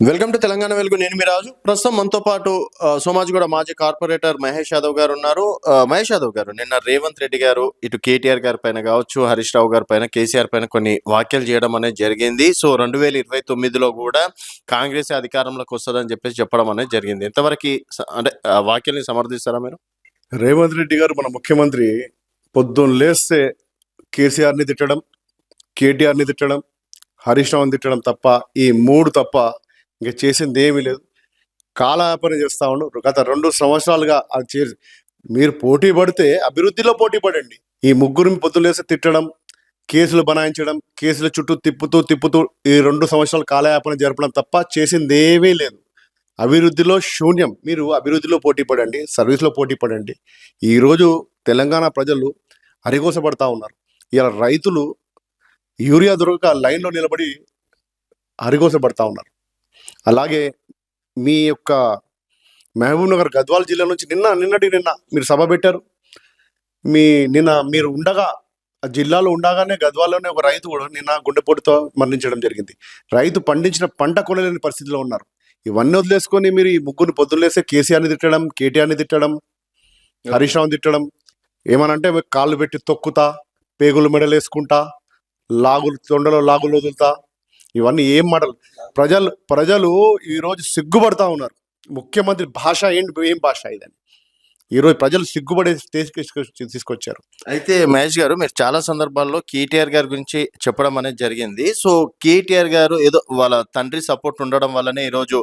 Welcome to Telangana వెలుగు. నేను మీ రాజు. ప్రస్తుతం మనతో పాటు సోమాజిగూడ మాజీ కార్పొరేటర్ మహేష్ యాదవ్ గారు ఉన్నారు. మహేష్ యాదవ్ గారు, నిన్న రేవంత్ రెడ్డి గారు ఇటు కేటీఆర్ గారి పైన కావచ్చు, హరీష్ రావు గారి పైన, కేసీఆర్ పైన కొన్ని వ్యాఖ్యలు చేయడం అనేది జరిగింది. సో 2029లో కూడా కాంగ్రెస్ అధికారంలోకి వస్తుందని చెప్పడం అనేది జరిగింది. ఎంతవరకు అంటే వ్యాఖ్యల్ని సమర్థిస్తారా మీరు? రేవంత్ రెడ్డి గారు మన ముఖ్యమంత్రి పొద్దున్న లేస్తే కేసీఆర్ని తిట్టడం, కేటీఆర్ని తిట్టడం, హరీష్ రావుని తిట్టడం తప్ప ఈ మూడు తప్ప ఇంకా చేసింది ఏమీ లేదు. కాలయాపన చేస్తా ఉండు. గత 2 సంవత్సరాలుగా అది మీరు పోటీ పడితే అభివృద్ధిలో పోటీ పడండి. ఈ ముగ్గురిని పొద్దులేసి తిట్టడం, కేసులు బనాయించడం, కేసుల చుట్టూ తిప్పుతూ ఈ 2 సంవత్సరాలు కాలయాపన జరపడం తప్ప చేసింది ఏమీ లేదు. అభివృద్ధిలో శూన్యం. మీరు అభివృద్ధిలో పోటీ పడండి, సర్వీస్లో పోటీ పడండి. ఈరోజు తెలంగాణ ప్రజలు అరిగోసపడతా ఉన్నారు. ఇలా రైతులు యూరియా దొరకక లైన్లో నిలబడి అరిగోసపడతా ఉన్నారు. అలాగే మీ యొక్క మహబూబ్ నగర్ గద్వాల జిల్లా నుంచి నిన్న మీరు సభ పెట్టారు. నిన్న మీరు ఉండగా ఆ జిల్లాలో ఉండగానే గద్వాల్లోనే ఒక రైతు కూడా నిన్న గుండెపోటుతో మరణించడం జరిగింది. రైతు పండించిన పంట కొనలేని పరిస్థితిలో ఉన్నారు. ఇవన్నీ వదిలేసుకొని మీరు ఈ ముగ్గురిని పొద్దున్నేస్తే కేసీఆర్ని తిట్టడం, కేటీఆర్ని తిట్టడం, హరీష్ రావుని తిట్టడం, ఏమనంటే కాళ్ళు పెట్టి తొక్కుతా, పేగులు మెడలేసుకుంటా, తొండలో లాగులు వదులుతా, ఇవన్నీ ఏం మాటలు. ప్రజలు ఈరోజు సిగ్గుపడతా ఉన్నారు. ముఖ్యమంత్రి భాష ఏం భాష ఇదని ఈరోజు ప్రజలు సిగ్గుపడే తీసుకొచ్చారు. అయితే మహేష్ గారు, మీరు చాలా సందర్భాల్లో కేటీఆర్ గారి గురించి చెప్పడం అనేది జరిగింది. సో కేటీఆర్ గారు ఏదో వాళ్ళ తండ్రి సపోర్ట్ ఉండడం వల్లనే ఈరోజు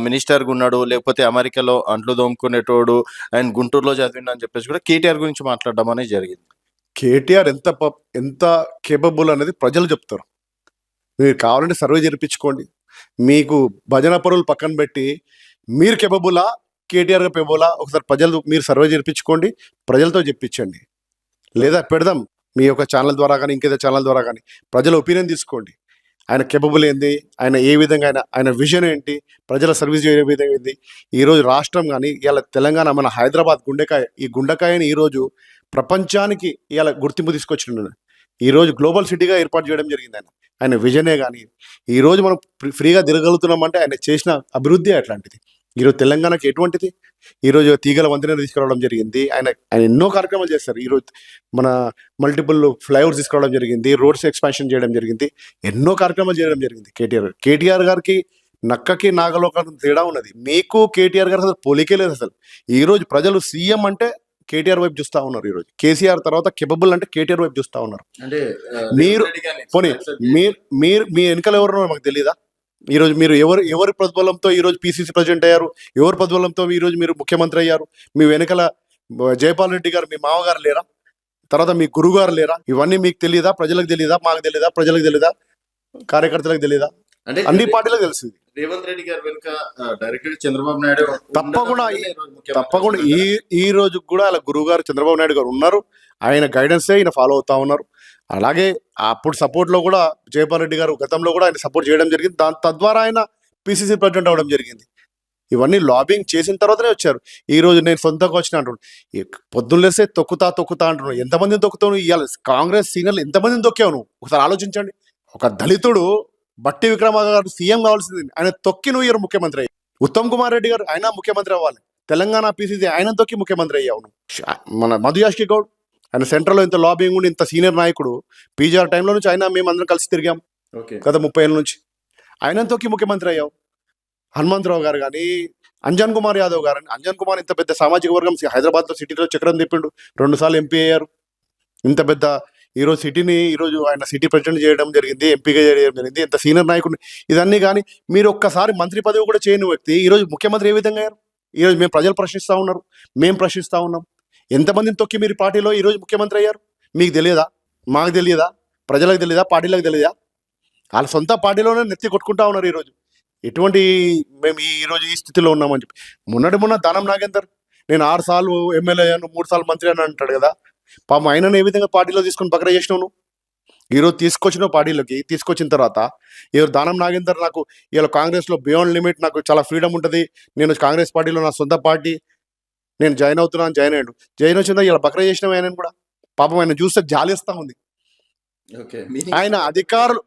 మినిస్టర్గా ఉన్నాడు, లేకపోతే అమెరికాలో అంట్లు దోముకునేటోడు, అండ్ గుంటూరులో చదివిండు అని చెప్పేసి కూడా కేటీఆర్ గురించి మాట్లాడడం అనేది జరిగింది. కేటీఆర్ ఎంత కేపబుల్ అనేది ప్రజలు చెప్తారు. మీరు కావాలంటే సర్వే జరిపించుకోండి. మీకు భజన పరువులు పక్కన పెట్టి మీరు కేపబులా, కేటీఆర్ కేపబులా ఒకసారి మీరు సర్వే జరిపించుకోండి, ప్రజలతో చెప్పించండి. లేదా పెడదాం మీ యొక్క ఛానల్ ద్వారా కానీ ఇంకేదో ఛానల్ ద్వారా కానీ ప్రజల ఒపీనియన్ తీసుకోండి. ఆయన కేపబుల్ ఏంది, ఆయన ఏ విధంగా ఆయన విజన్ ఏంటి, ప్రజల సర్వీస్ ఏ విధంగా ఏంది. ఈరోజు రాష్ట్రం కానీ ఇవాళ తెలంగాణ మన హైదరాబాద్ ఈ గుండెకాయని ఈరోజు ప్రపంచానికి ఇవాళ గుర్తింపు తీసుకొచ్చినాడు. ఈరోజు గ్లోబల్ సిటీగా ఏర్పాటు చేయడం జరిగింది. ఆయన విజనే కానీ ఈరోజు మనం ఫ్రీగా తిరగలుగుతున్నామంటే ఆయన చేసిన అభివృద్ధి అట్లాంటిది. ఈరోజు తెలంగాణకి ఎటువంటిది. ఈరోజు తీగల వంతెన తీసుకురావడం జరిగింది. ఆయన ఎన్నో కార్యక్రమాలు చేస్తారు. ఈరోజు మన మల్టిపుల్ ఫ్లైఓవర్స్ తీసుకురావడం జరిగింది, రోడ్స్ ఎక్స్పాన్షన్ చేయడం జరిగింది, ఎన్నో కార్యక్రమాలు చేయడం జరిగింది. కేటీఆర్ గారికి నక్కకి నాగలోకానికి తేడా ఉన్నది. మీకు కేటీఆర్ గారు అసలు పోలికే లేదు. అసలు ఈరోజు ప్రజలు సీఎం అంటే కేటీఆర్ వైపు చూస్తా ఉన్నారు. ఈరోజు కేసీఆర్ తర్వాత కేపబుల్ అంటే కేటీఆర్ వైపు చూస్తా ఉన్నారు. మీరు మీ వెనకాల ఎవరు మాకు తెలీదా? ఈరోజు మీరు ఎవరి ప్రతిఫలంతో ఈరోజు పిసిసి ప్రెసిడెంట్ అయ్యారు, ఎవరి ప్రతిఫలంతో ఈరోజు మీరు ముఖ్యమంత్రి అయ్యారు? మీ వెనకాల జైపాల్ రెడ్డి గారు, మీ మామగారు లేరా? తర్వాత మీ గురుగారు లేరా? ఇవన్నీ మీకు తెలియదా? ప్రజలకు తెలియదా? మాకు తెలియదా? ప్రజలకు తెలియదా? కార్యకర్తలకు తెలియదా? అంటే అన్ని పార్టీలకు తెలిసింది. రేవంత్ రెడ్డి గారు వెనుక డైరెక్టర్ చంద్రబాబు నాయుడు తప్పకుండా ఈ రోజు కూడా అలా గురువు గారు చంద్రబాబు నాయుడు గారు ఉన్నారు. ఆయన గైడెన్సే ఈయన ఫాలో అవుతా ఉన్నారు. అలాగే అప్పుడు సపోర్ట్లో కూడా జయపాల్ రెడ్డి గారు గతంలో కూడా ఆయన సపోర్ట్ చేయడం జరిగింది. తద్వారా ఆయన పిసిసి ప్రెసిడెంట్ అవ్వడం జరిగింది. ఇవన్నీ లాబింగ్ చేసిన తర్వాతనే వచ్చారు. ఈ రోజు నేను సొంతంగా వచ్చిన అంటున్నాను. పొద్దున్నేస్తే తొక్కుతా అంటున్నాను. ఎంతమందిని తొక్కుతావు? ఇవాళ కాంగ్రెస్ సీనియర్లు ఎంతమందిని తొక్కావు నువ్వు? ఒకసారి ఆలోచించండి. ఒక దళితుడు బట్టి విక్రమార్క గారు సీఎం కావాల్సింది, ఆయన తొక్కి నువ్వు ఇయర్ ముఖ్యమంత్రి అయ్యావు. ఉత్తమ్ కుమార్ రెడ్డి గారు ఆయన ముఖ్యమంత్రి అవ్వాలి. తెలంగాణ పిసిసి ఆయన తొక్కి ముఖ్యమంత్రి అయ్యావు. మన మధుయాష్కి గౌడ్ ఆయన సెంట్రల్లో ఇంత లాబింగ్ ఉండి ఇంత సీనియర్ నాయకుడు. పీజీఆర్ టైంలో నుంచి ఆయన మేమందరం కలిసి తిరిగాం గత 30 ఏళ్ళ నుంచి. ఆయన తొక్కి ముఖ్యమంత్రి అయ్యావు. హనుమంతరావు గారు కానీ, అంజన్ కుమార్ యాదవ్ గారు. అంజన్ కుమార్ ఇంత పెద్ద సామాజిక వర్గం హైదరాబాద్లో సిటీలో చక్రం తిప్పిండు, 2 సార్లు ఎంపీ అయ్యారు. ఇంత పెద్ద ఈరోజు సిటీని ఈరోజు ఆయన సిటీ ప్రెసిడెంట్ చేయడం జరిగింది, ఎంపీగా చేయడం జరిగింది. ఇంత సీనియర్ నాయకుడు. ఇదన్నీ కానీ మీరు ఒక్కసారి మంత్రి పదవి కూడా చేయని వ్యక్తి ఈరోజు ముఖ్యమంత్రి ఏ విధంగా అయ్యారు? ఈరోజు మేము ప్రజలు ప్రశ్నిస్తూ ఉన్నారు, మేము ప్రశ్నిస్తూ ఉన్నాం. ఎంతమందిని తొక్కి మీరు పార్టీలో ఈరోజు ముఖ్యమంత్రి అయ్యారు? మీకు తెలియదా? మాకు తెలియదా? ప్రజలకు తెలియదా? పార్టీలకు తెలియదా? వాళ్ళ సొంత పార్టీలోనే నెత్తి కొట్టుకుంటా ఉన్నారు. ఈరోజు ఎటువంటి మేము ఈరోజు ఈ స్థితిలో ఉన్నామని చెప్పి మొన్న దానం నాగేందర్ నేను 6 సార్లు ఎమ్మెల్యే అయ్యాను, 3 సార్లు మంత్రి అని అంటాడు కదా. పాపం ఆయనను ఏ విధంగా పార్టీలో తీసుకొని పక్కన చేసినావు నువ్వు? ఈరోజు తీసుకొచ్చినావు పార్టీలోకి. తీసుకొచ్చిన తర్వాత ఎవరు దానం నాగేందర్ నాకు ఇలా కాంగ్రెస్లో బియాండ్ లిమిట్, నాకు చాలా ఫ్రీడమ్ ఉంటుంది, నేను కాంగ్రెస్ పార్టీలో నా సొంత పార్టీ, నేను జాయిన్ అయ్యాడు. జాయిన్ వచ్చిందా ఇలా బక్రా చేసినావు ఆయన కూడా. పాపం ఆయన చూస్తే జాలిస్తా ఉంది. ఆయన అధికారులు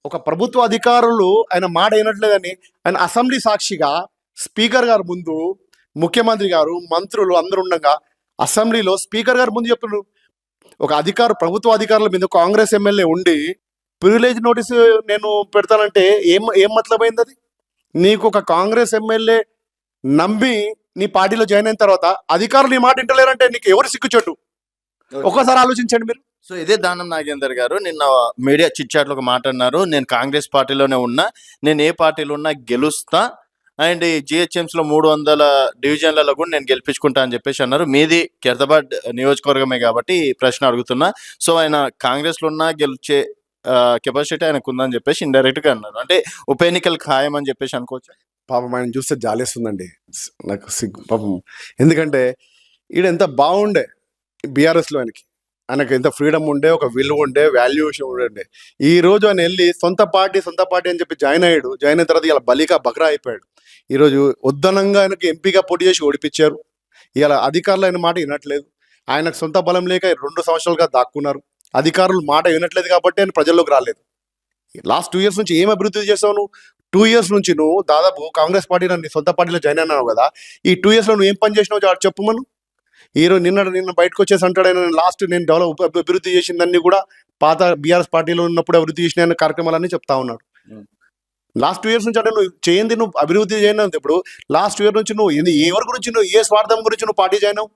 ఒక ప్రభుత్వ అధికారులు ఆయన మాట అయినట్లేదని ఆయన అసెంబ్లీ సాక్షిగా స్పీకర్ గారు ముందు, ముఖ్యమంత్రి గారు, మంత్రులు అందరూ ఉండగా అసెంబ్లీలో స్పీకర్ గారు ముందు చెప్తున్నారు. ఒక ప్రభుత్వ అధికారుల మీద కాంగ్రెస్ ఎమ్మెల్యే ఉండి ప్రివిలేజ్ నోటీస్ నేను పెడతానంటే ఏం మతలబైంది అది? నీకు ఒక కాంగ్రెస్ ఎమ్మెల్యే నమ్మి నీ పార్టీలో జాయిన్ అయిన తర్వాత అధికారులు నీ మాట వింటలేరంటే నీకు ఎవరు సిక్కుచోటు? ఒక్కసారి ఆలోచించండి మీరు. సో ఇదే దానం నాగేందర్ గారు నిన్న మీడియా చిట్చాట్లో ఒక మాట అన్నారు. నేను కాంగ్రెస్ పార్టీలోనే ఉన్నా, నేను ఏ పార్టీలో ఉన్నా గెలుస్తా, అండ్ జిహెచ్ఎంసీలో 300 డివిజన్లలో కూడా నేను గెలిపించుకుంటా అని చెప్పేసి అన్నారు. మీది ఖైరతాబాద్ నియోజకవర్గమే కాబట్టి ఈ ప్రశ్న అడుగుతున్నా. సో ఆయన కాంగ్రెస్లో ఉన్నా గెలిచే కెపాసిటీ ఆయనకు ఉందని చెప్పేసి ఇండైరెక్ట్ గా అన్నారు. అంటే ఉప ఎన్నికలు ఖాయం అని చెప్పేసి అనుకోవచ్చు. పాపం ఆయన చూస్తే జాలేస్తుందండి నాకు పాపం. ఎందుకంటే ఈడ ఎంత బాగుండే బీఆర్ఎస్లో ఆయనకి ఎంత ఫ్రీడమ్ ఉండే, ఒక విలువ ఉండే, వాల్యుయేషన్ ఉండే. ఈ రోజు ఆయన వెళ్ళి సొంత పార్టీ అని చెప్పి జాయిన్ అయిన తర్వాత ఇలా బలికా బక్రా అయిపోయాడు. ఈరోజు ఉద్దనంగా ఆయనకి ఎంపీగా పోటీ చేసి ఓడిపించారు. ఇలా అధికారులు ఆయన మాట వినట్లేదు. ఆయనకు సొంత బలం లేక 2 సంవత్సరాలుగా దాక్కున్నారు. అధికారులు మాట వినట్లేదు కాబట్టి ఆయన ప్రజల్లోకి రాలేదు. లాస్ట్ 2 years నుంచి ఏం అభివృద్ధి చేసావు నువ్వు? 2 years నుంచి నువ్వు దాదాపు కాంగ్రెస్ పార్టీలో నీ సొంత పార్టీలో జాయిన్ అయినావు కదా. ఈ 2 years లో నువ్వు ఏం పని చేసినావు చెప్పు మనం. ఈరోజు నిన్న బయటకు వచ్చేసి అంటాడు ఆయన, లాస్ట్ నేను అభివృద్ధి చేసిందన్నీ కూడా పాత బీఆర్ఎస్ పార్టీలో ఉన్నప్పుడు అభివృద్ధి చేసిన కార్యక్రమాలన్నీ చెప్తా ఉన్నాడు. లాస్ట్ 2 years నుంచి అంటే నువ్వు అభివృద్ధి చేయను. ఇప్పుడు లాస్ట్ 2 years నుంచి నువ్వు ఎవరి గురించి, నువ్వు ఏ స్వార్థం గురించి నువ్వు పార్టీ జాయిన్ అవ్వు?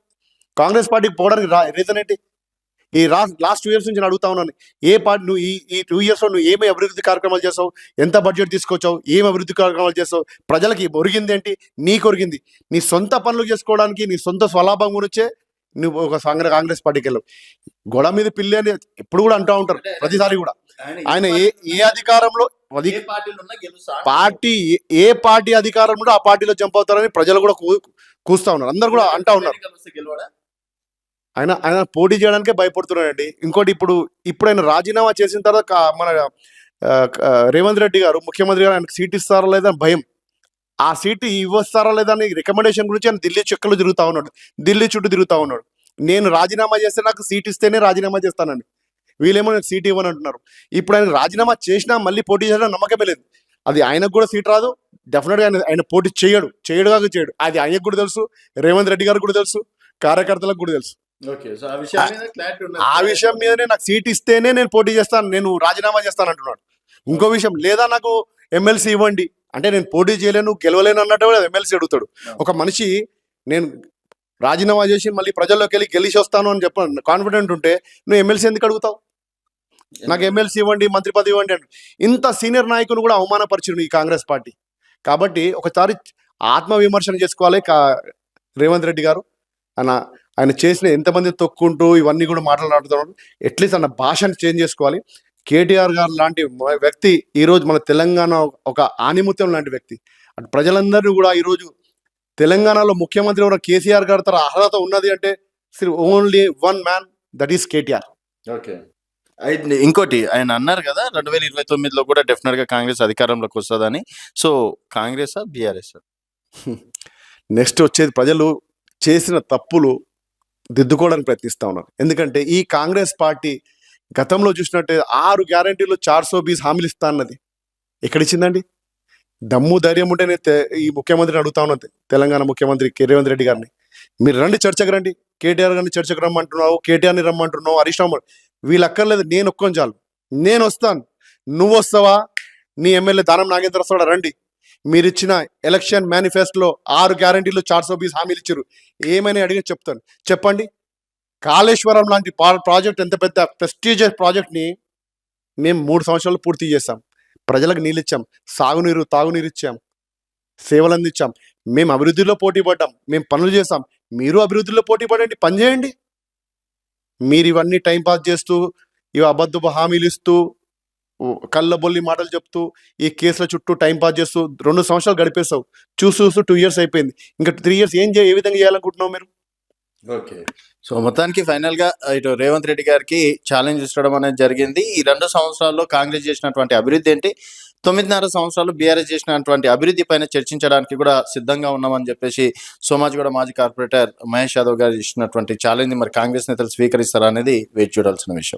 కాంగ్రెస్ పార్టీకి పోవడానికి రీజన్ ఏంటి? ఈ లాస్ట్ 2 years నుంచి నేను అడుగుతా ఉన్నాను, ఏ పార్టీ నువ్వు ఈ 2 years లో నువ్వు ఏమి అభివృద్ధి కార్యక్రమాలు చేసావు? ఎంత బడ్జెట్ తీసుకొచ్చావు? ఏం అభివృద్ధి కార్యక్రమాలు చేసావు? ప్రజలకి ఒరిగింది ఏంటి? నీకు ఒరిగింది నీ సొంత పనులు చేసుకోవడానికి, నీ సొంత స్వలాభం గురించే నువ్వు ఒక కాంగ్రెస్ పార్టీకి వెళ్ళవు. గొడవ మీద పిల్లి అని ఎప్పుడు కూడా అంటూ ఉంటారు ప్రతిసారి కూడా. ఆయన ఏ అధికారంలో ఏ పార్టీ అధికారంలో ఆ పార్టీలో జంప్ అవుతారని ప్రజలు కూడా కూస్తా ఉన్నారు. అందరు కూడా అంటా ఉన్నారు. ఆయన పోటీ చేయడానికే భయపడుతున్నాడండి. ఇంకోటి ఇప్పుడు ఆయన రాజీనామా చేసిన తర్వాత మన రేవంత్ రెడ్డి గారు, ముఖ్యమంత్రి గారు ఆయనకు సీట్ ఇస్తారా లేదా అని భయం. ఆ సీటు ఇవ్వస్తారా లేదా అని రికమెండేషన్ గురించి ఆయన ఢిల్లీ చుట్టూ తిరుగుతా ఉన్నాడు. నేను రాజీనామా చేస్తే నాకు సీట్ ఇస్తేనే రాజీనామా చేస్తానండి. వీళ్ళేమో నాకు సీట్ ఇవ్వని అంటున్నారు. ఇప్పుడు ఆయన రాజీనామా చేసినా మళ్ళీ పోటీ చేయడం నమ్మకమే లేదు. అది ఆయనకు కూడా సీట్ రాదు. డెఫినెట్గా ఆయన పోటీ చేయడు. అది ఆయనకు కూడా తెలుసు, రేవంత్ రెడ్డి గారికి కూడా తెలుసు, కార్యకర్తలకు కూడా తెలుసు. ఆ విషయం మీదనే నాకు సీట్ ఇస్తేనే నేను పోటీ చేస్తాను, నేను రాజీనామా చేస్తాను అంటున్నాడు. ఇంకో విషయం, లేదా నాకు ఎమ్మెల్సీ ఇవ్వండి అంటే నేను పోటీ చేయలేను, గెలవలేను అన్నట్టు కూడా ఎమ్మెల్సీ అడుగుతాడు. ఒక మనిషి నేను రాజీనామా చేసి మళ్ళీ ప్రజల్లోకి వెళ్ళి గెలిచి వస్తాను అని కాన్ఫిడెంట్ ఉంటే నువ్వు ఎమ్మెల్సీ ఎందుకు అడుగుతావు? నాకు ఎమ్మెల్సీ ఇవ్వండి, మంత్రి పదవి ఇవ్వండి అంటే. ఇంత సీనియర్ నాయకులు కూడా అవమానపరిచారు ఈ కాంగ్రెస్ పార్టీ. కాబట్టి ఒకసారి ఆత్మవిమర్శన చేసుకోవాలి రేవంత్ రెడ్డి గారు. ఆయన చేసిన ఎంతమంది తొక్కుంటూ ఇవన్నీ కూడా మాట్లాడుతున్నాడు. అట్లీస్ట్ అన్న భాషను చేంజ్ చేసుకోవాలి. కేటీఆర్ గారు లాంటి వ్యక్తి ఈరోజు మన తెలంగాణ ఒక ఆణిముత్యం లాంటి వ్యక్తి. అటు ప్రజలందరూ కూడా ఈరోజు తెలంగాణలో ముఖ్యమంత్రి ఎవరు కేసీఆర్ గారి తర అర్హత ఉన్నది అంటే only one man, that is KTR. Okay, ఇంకోటి ఆయన అన్నారు కదా 2029లో కూడా డెఫినెట్ గా కాంగ్రెస్ అధికారంలోకి వస్తుందని. సో కాంగ్రెస్ బీఆర్ఎస్ నెక్స్ట్ వచ్చేది ప్రజలు చేసిన తప్పులు దిద్దుకోవడానికి ప్రయత్నిస్తా ఉన్నారు. ఎందుకంటే ఈ కాంగ్రెస్ పార్టీ గతంలో చూసినట్టే 6 గ్యారంటీలు 420 హామీలు ఇస్తా అన్నది ఎక్కడిచ్చిందండి? దమ్ము ధైర్యం ఉంటే నేను ఈ ముఖ్యమంత్రిని అడుగుతా ఉన్నాను, తెలంగాణ ముఖ్యమంత్రి రేవంత్ రెడ్డి గారిని, మీరు రండి చర్చకు రండి. కేటీఆర్ గారిని చర్చకు రమ్మంటున్నావు, కేటీఆర్ని రమ్మంటున్నావు, హరీష్ రావు వీళ్ళు అక్కర్లేదు, నేను ఒక్కని చాలు, నేను వస్తాను, నువ్వు వస్తావా, నీ ఎమ్మెల్యే దానం నాగేంద్ర వస్తాడా, రండి. మీరు ఇచ్చిన ఎలక్షన్ మేనిఫెస్టోలో 6 గ్యారంటీలు 420 హామీలు ఇచ్చారు, ఏమైనా అడిగి చెప్తాను. చెప్పండి. కాళేశ్వరం లాంటి ప్రాజెక్ట్, ఎంత పెద్ద ప్రెస్టీజియస్ ప్రాజెక్ట్ని మేము 3 సంవత్సరాలు పూర్తి చేశాం. ప్రజలకు నీళ్ళు ఇచ్చాం, సాగునీరు తాగునీరు ఇచ్చాం, సేవలు అందించాం. మేము అభివృద్ధిలో పోటీ పడ్డాం, మేము పనులు చేస్తాం. మీరు అభివృద్ధిలో పోటీ పడండి, పని చేయండి. మీరు ఇవన్నీ టైంపాస్ చేస్తూ, ఇవి అబద్ధపు హామీలు ఇస్తూ, కళ్ళబొల్లి మాటలు చెప్తూ, ఈ కేసుల చుట్టూ టైంపాస్ చేస్తూ 2 సంవత్సరాలు గడిపేస్తావు. చూస్తూ 2 years అయిపోయింది. ఇంకా 3 years ఏ విధంగా చేయాలనుకుంటున్నావు మీరు? ఓకే, సో మొత్తానికి ఫైనల్ గా ఇటు రేవంత్ రెడ్డి గారికి ఛాలెంజ్ ఇచ్చడం అనేది జరిగింది. ఈ 2 సంవత్సరాల్లో కాంగ్రెస్ చేసినటువంటి అభివృద్ధి ఏంటి, 9.5 సంవత్సరాలు బీఆర్ఎస్ చేసినటువంటి అభివృద్ధి పైన చర్చించడానికి కూడా సిద్ధంగా ఉన్నామని చెప్పేసి సోమాజిగూడ మాజీ కార్పొరేటర్ మహేష్ యాదవ్ గారు ఇచ్చినటువంటి ఛాలెంజ్ మరి కాంగ్రెస్ నేతలు స్వీకరిస్తారా అనేది వేచి చూడాల్సిన విషయం.